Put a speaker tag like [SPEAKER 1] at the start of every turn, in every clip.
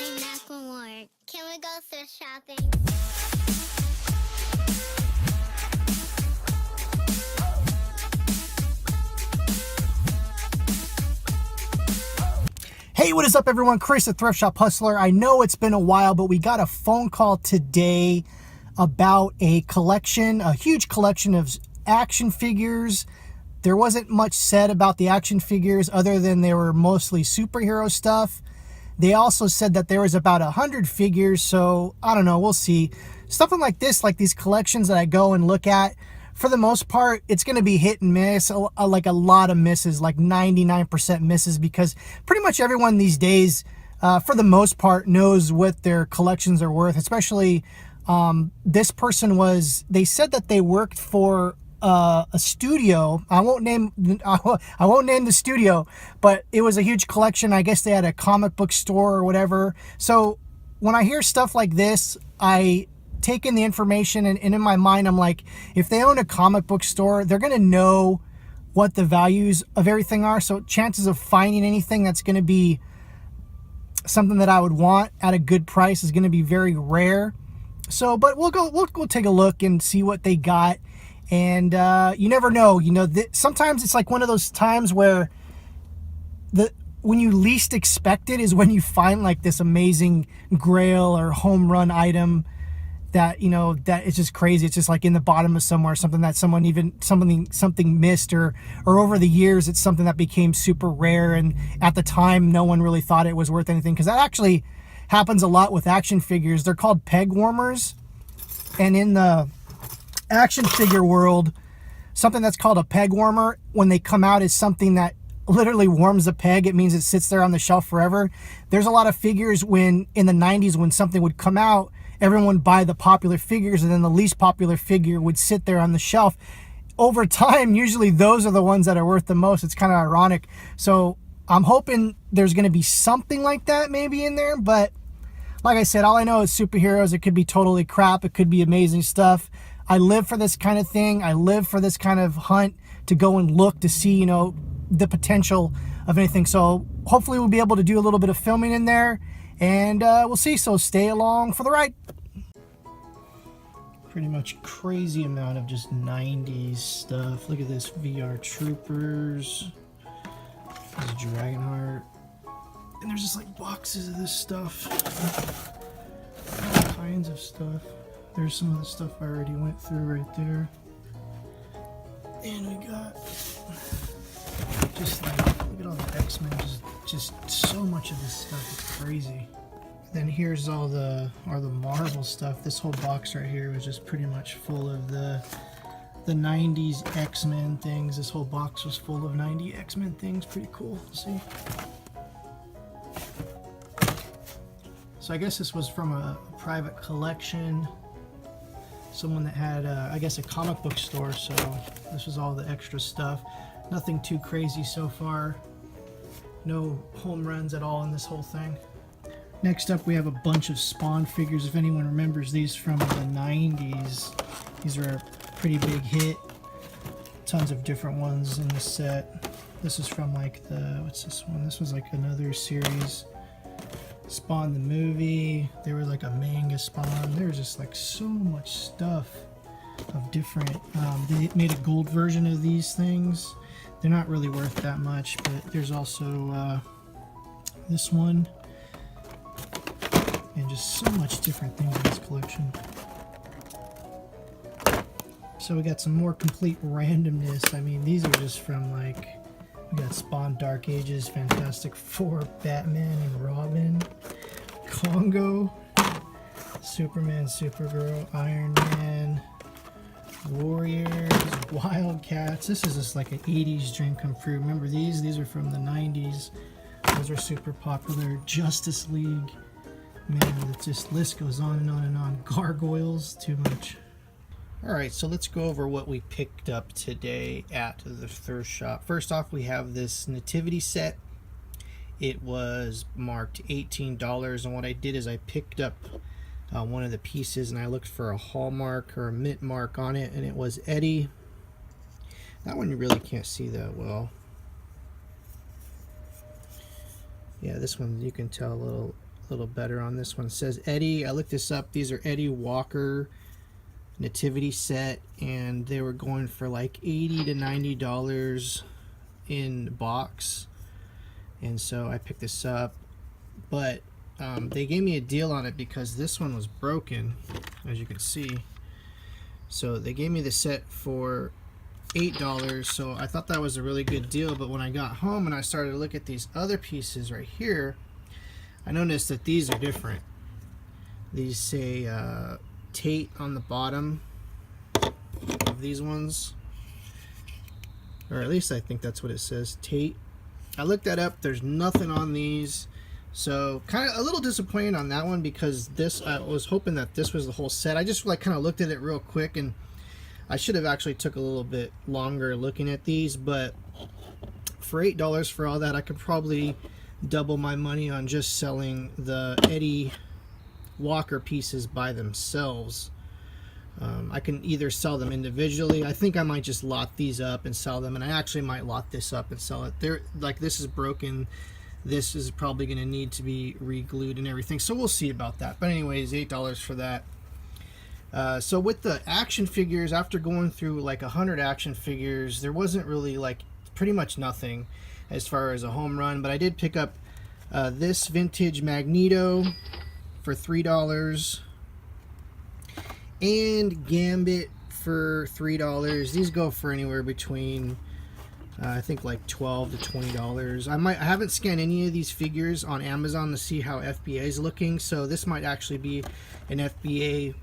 [SPEAKER 1] Hey, Macklemore, can we go thrift shopping?
[SPEAKER 2] Hey, what is up, everyone? Chris, the Thrift Shop Hustler. I know it's been a while, but we got a phone call today about a collection, a huge collection of action figures. There wasn't much said about the action figures other than they were mostly superhero stuff. They also said that there was about 100 figures, so I don't know, we'll see. Something like this, like these collections that I go and look at, for the most part, it's going to be hit and miss, like a lot of misses, like 99% misses, because pretty much everyone these days, for the most part, knows what their collections are worth, especially this person they said that they worked for a studio. I won't name the studio, but it was a huge collection. I guess they had a comic book store or whatever. So when I hear stuff like this, I take in the information, and in my mind, I'm like, if they own a comic book store, they're going to know what the values of everything are. So chances of finding anything that's going to be something that I would want at a good price is going to be very rare. So, but we'll take a look and see what they got. And you never know, sometimes it's like one of those times where when you least expect it is when you find like this amazing grail or home run item that, that it's just crazy. It's just like in the bottom of somewhere, something that something missed, or over the years, it's something that became super rare. And at the time, no one really thought it was worth anything, because that actually happens a lot with action figures. They're called peg warmers. And in the action figure world, something that's called a peg warmer, when they come out, is something that literally warms a peg. It means it sits there on the shelf forever. There's a lot of figures when in the 90s, when something would come out, everyone would buy the popular figures, and then the least popular figure would sit there on the shelf. Over time, usually those are the ones that are worth the most. It's kind of ironic. So I'm hoping there's going to be something like that maybe in there, but like I said, all I know is superheroes. It could be totally crap. It could be amazing stuff. I live for this kind of thing. I live for this kind of hunt, to go and look to see, the potential of anything. So hopefully we'll be able to do a little bit of filming in there, and we'll see. So stay along for the ride. Pretty much crazy amount of just 90s stuff. Look at this, VR Troopers. There's a Dragonheart. And there's just like boxes of this stuff. All kinds of stuff. There's some of the stuff I already went through right there. And we got just like, look at all the X-Men, just so much of this stuff is crazy. Then here's all the Marvel stuff. This whole box right here was just pretty much full of the 90s X-Men things. This whole box was full of 90 X-Men things. Pretty cool. See? So I guess this was from a private collection. Someone that had, I guess, a comic book store. So this was all the extra stuff. Nothing too crazy so far. No home runs at all in this whole thing. Next up, we have a bunch of Spawn figures. If anyone remembers these from the 90s, these are a pretty big hit. Tons of different ones in the set. This is from like what's this one? This was like another series. Spawn the movie. There was like a manga Spawn. There's just like so much stuff of different. They made a gold version of these things. They're not really worth that much, but there's also this one. And just so much different things in this collection. So we got some more complete randomness. I mean, these are just from like, we got Spawn Dark Ages, Fantastic Four, Batman and Robin, Congo, Superman, Supergirl, Iron Man, Warriors, Wildcats. This is just like an 80s dream come true. Remember these? These are from the 90s. Those are super popular. Justice League. Man, the list goes on and on and on. Gargoyles, too much. Alright, so let's go over what we picked up today at the thrift shop. First off, we have this nativity set. It was marked $18, and what I did is I picked up one of the pieces, and I looked for a hallmark or a mint mark on it, and it was Eddie. That one you really can't see that well. Yeah, this one you can tell a little better on this one. It says Eddie. I looked this up. These are Eddie Walker nativity set, and they were going for like $80 to $90 in box, and so I picked this up. But they gave me a deal on it because this one was broken, as you can see. So they gave me the set for $8, so I thought that was a really good deal. But when I got home and I started to look at these other pieces right here, I noticed that these are different. These say Tate on the bottom of these ones, or at least I think that's what it says, Tate. I looked that up. There's nothing on these, so kind of a little disappointed on that one, because this, I was hoping that this was the whole set. I just like kind of looked at it real quick, and I should have actually took a little bit longer looking at these, but for $8 for all that, I could probably double my money on just selling the Eddie Walker pieces by themselves. I can either sell them individually. I think I might just lot these up and sell them, and I actually might lot this up and sell it. They're like, this is broken. This is probably going to need to be re-glued and everything, so we'll see about that. But anyways, $8 for that. So with the action figures, after going through like 100 action figures, there wasn't really like pretty much nothing as far as a home run. But I did pick up this vintage Magneto for $3 and Gambit for $3. These go for anywhere between I think like $12 to $20. I haven't scanned any of these figures on Amazon to see how FBA is looking, so this might actually be an FBA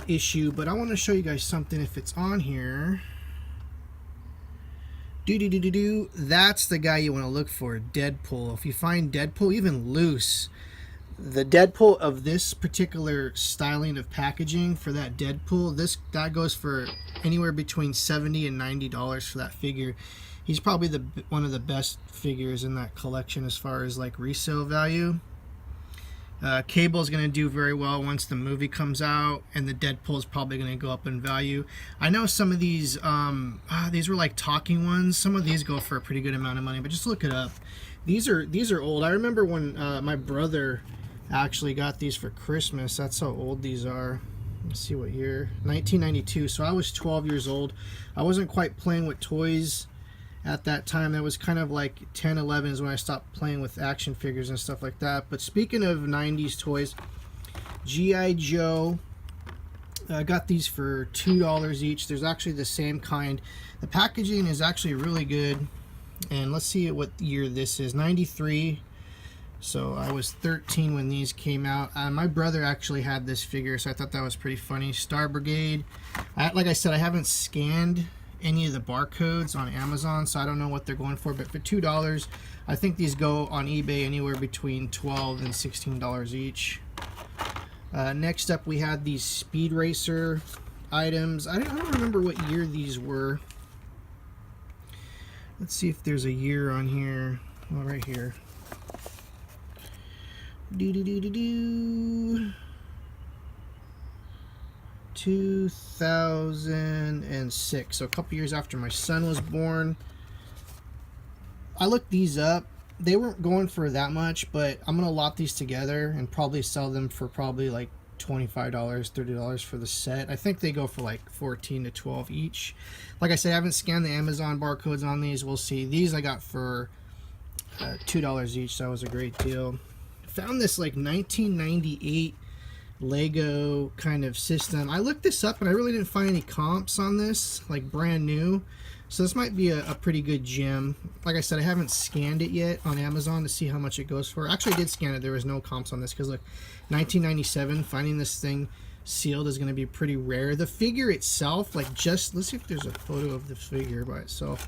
[SPEAKER 2] issue. But I want to show you guys something if it's on here. That's the guy you want to look for, Deadpool. If you find Deadpool even loose, the Deadpool of this particular styling of packaging for that Deadpool, that goes for anywhere between $70 and $90 for that figure. He's probably one of the best figures in that collection as far as like resale value. Cable is going to do very well once the movie comes out, and the Deadpool is probably going to go up in value. I know some of these these were like talking ones. Some of these go for a pretty good amount of money, but just look it up. These are old. I remember when my brother actually got these for Christmas. That's how old these are. Let's see what year. 1992. So I was 12 years old. I wasn't quite playing with toys at that time. That was kind of like 10, 11 is when I stopped playing with action figures and stuff like that. But speaking of 90s toys, G.I. Joe, I got these for $2 each. There's actually the same kind. The packaging is actually really good. And let's see what year this is. 93. So I was 13 when these came out. My brother actually had this figure, so I thought that was pretty funny. Star Brigade. Like I said, I haven't scanned any of the barcodes on Amazon, so I don't know what they're going for. But for $2, I think these go on eBay anywhere between $12 and $16 each. Next up, we had these Speed Racer items. I don't remember what year these were. Let's see if there's a year on here. Oh, right here. 2006, so a couple years after my son was born. I looked these up. They weren't going for that much, but I'm gonna lot these together and probably sell them for probably like $25, $30 for the set. I think they go for like 14 to 12 each. Like I said, I haven't scanned the Amazon barcodes on these. We'll see. These I got for $2 each, so that was a great deal. Found this like 1998 Lego kind of system. I looked this up and I really didn't find any comps on this, like brand new. So this might be a pretty good gem. Like I said, I haven't scanned it yet on Amazon to see how much it goes for. Actually, I did scan it. There was no comps on this because look, 1997, finding this thing sealed is going to be pretty rare. The figure itself, like just, let's see if there's a photo of the figure by itself.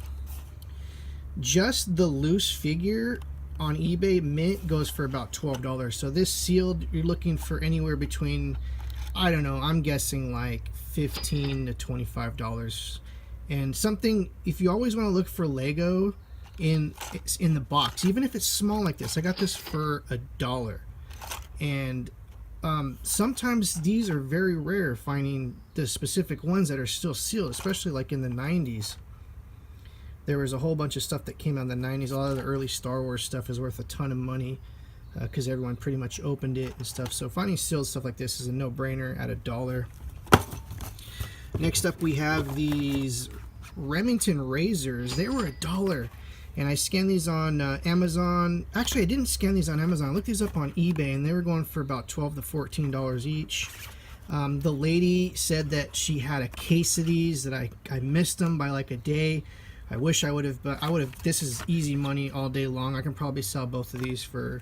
[SPEAKER 2] Just the loose figure on eBay mint goes for about $12. So this sealed, you're looking for anywhere between, I don't know, I'm guessing like $15 to $25. And something, if you always want to look for Lego in the box, even if it's small like this, I got this for $1. And sometimes these are very rare, finding the specific ones that are still sealed, especially like in the 90s. There was a whole bunch of stuff that came out in the 90s. A lot of the early Star Wars stuff is worth a ton of money. because everyone pretty much opened it and stuff. So finding sealed stuff like this is a no-brainer at $1. Next up, we have these Remington razors. They were $1, and I scanned these on Amazon. Actually, I didn't scan these on Amazon. I looked these up on eBay, and they were going for about $12 to $14 each. The lady said that she had a case of these, that I missed them by like a day. I wish I would have, but I would have. This is easy money all day long. I can probably sell both of these for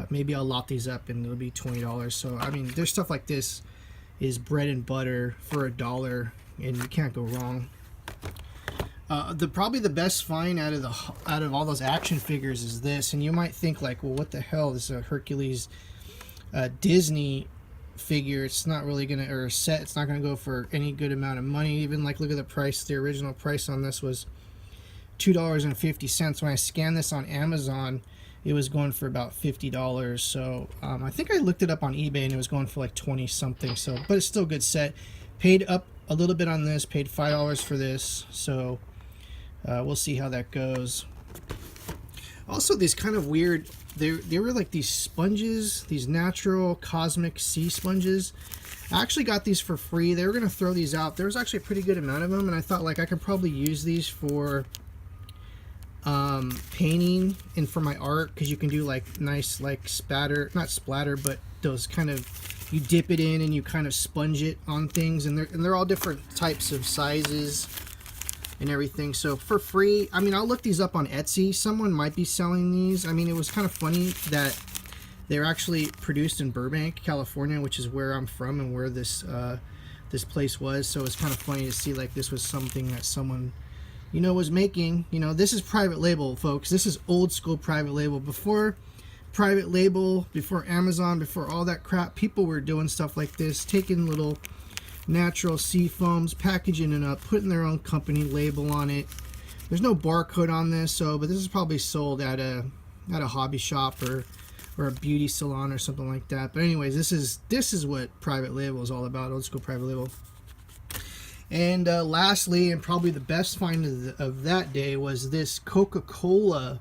[SPEAKER 2] maybe I'll lot these up and it'll be $20. So I mean, there's stuff like this is bread and butter for $1, and you can't go wrong. Probably the best find out of all those action figures is this, and you might think like, well, what the hell? This is a Hercules Disney figure. It's not really gonna, or a set. It's not gonna go for any good amount of money. Even like, look at the price. The original price on this was $2.50. When I scanned this on Amazon, it was going for about $50. So I think I looked it up on eBay and it was going for like 20 something. So, but it's still a good set. Paid up a little bit on this, paid $5 for this. So we'll see how that goes. Also, these kind of weird, they were like these sponges, these natural cosmic sea sponges. I actually got these for free. They were going to throw these out. There was actually a pretty good amount of them, and I thought like I could probably use these for painting and for my art, because you can do like nice like spatter, not splatter, but those kind of, you dip it in and you kind of sponge it on things, and they're all different types of sizes and everything. So for free, I mean, I'll look these up on Etsy. Someone might be selling these. I mean, it was kind of funny that they're actually produced in Burbank, California, which is where I'm from and where this this place was. So it's kind of funny to see like this was something that someone, you know, was making. You know, this is private label, folks. This is old school private label. Before private label, before Amazon, before all that crap, people were doing stuff like this, taking little natural sea foams, packaging it up, putting their own company label on it. There's no barcode on this, so, but this is probably sold at a hobby shop or a beauty salon or something like that. But anyways, this is what private label is all about, old school private label. And lastly, and probably the best find of that day, was this Coca-Cola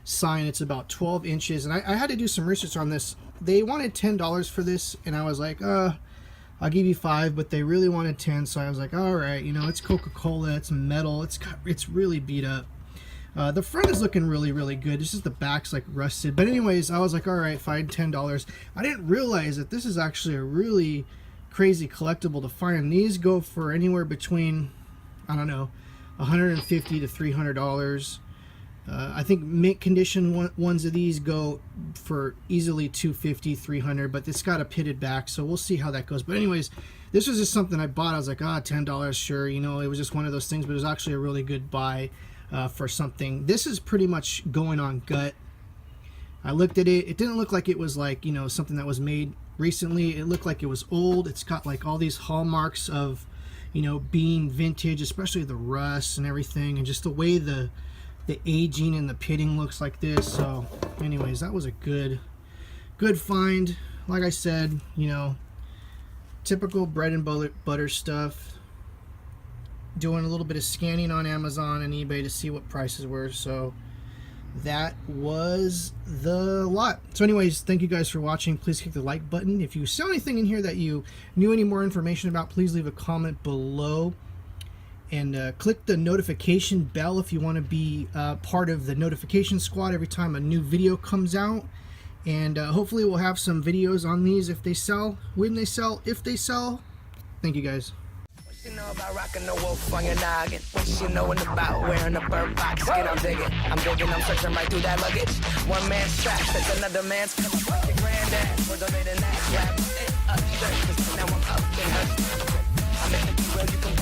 [SPEAKER 2] sign. It's about 12 inches, and I had to do some research on this. They wanted $10 for this, and I was like, I'll give you $5, but they really wanted 10, so I was like, all right, you know, it's Coca-Cola, it's metal, it's really beat up. The front is looking really, really good. It's just the back's like rusted. But anyways, I was like, all right, fine, $10. I didn't realize that this is actually a really crazy collectible to find. These go for anywhere between, I don't know, $150 to $300. I think mint condition ones of these go for easily $250, $300, but it's got a pitted back, so we'll see how that goes. But anyways, this was just something I bought. I was like, $10, sure, you know, it was just one of those things, but it was actually a really good buy for something. This is pretty much going on gut. I looked at it. It didn't look like it was like, you know, something that was made recently. It looked like it was old. It's got like all these hallmarks of, you know, being vintage, especially the rust and everything, and just the way the aging and the pitting looks like this. So anyways, that was a good find. Like I said, you know, typical bread and butter stuff. Doing a little bit of scanning on Amazon and eBay to see what prices were. So that was the lot. So anyways, thank you guys for watching. Please click the like button. If you saw anything in here that you knew any more information about, please leave a comment below. And click the notification bell if you want to be part of the notification squad every time a new video comes out. And hopefully we'll have some videos on these if they sell, when they sell, if they sell. Thank you guys.
[SPEAKER 3] What you know about rocking the wolf on your noggin? What you knowin' about wearing a bird box skin? I'm digging, I'm searching right through that luggage. One man's trash, that's another man's. Fuck your granddad, for the late in that rap. Now I'm up in her. I'm in the well, you can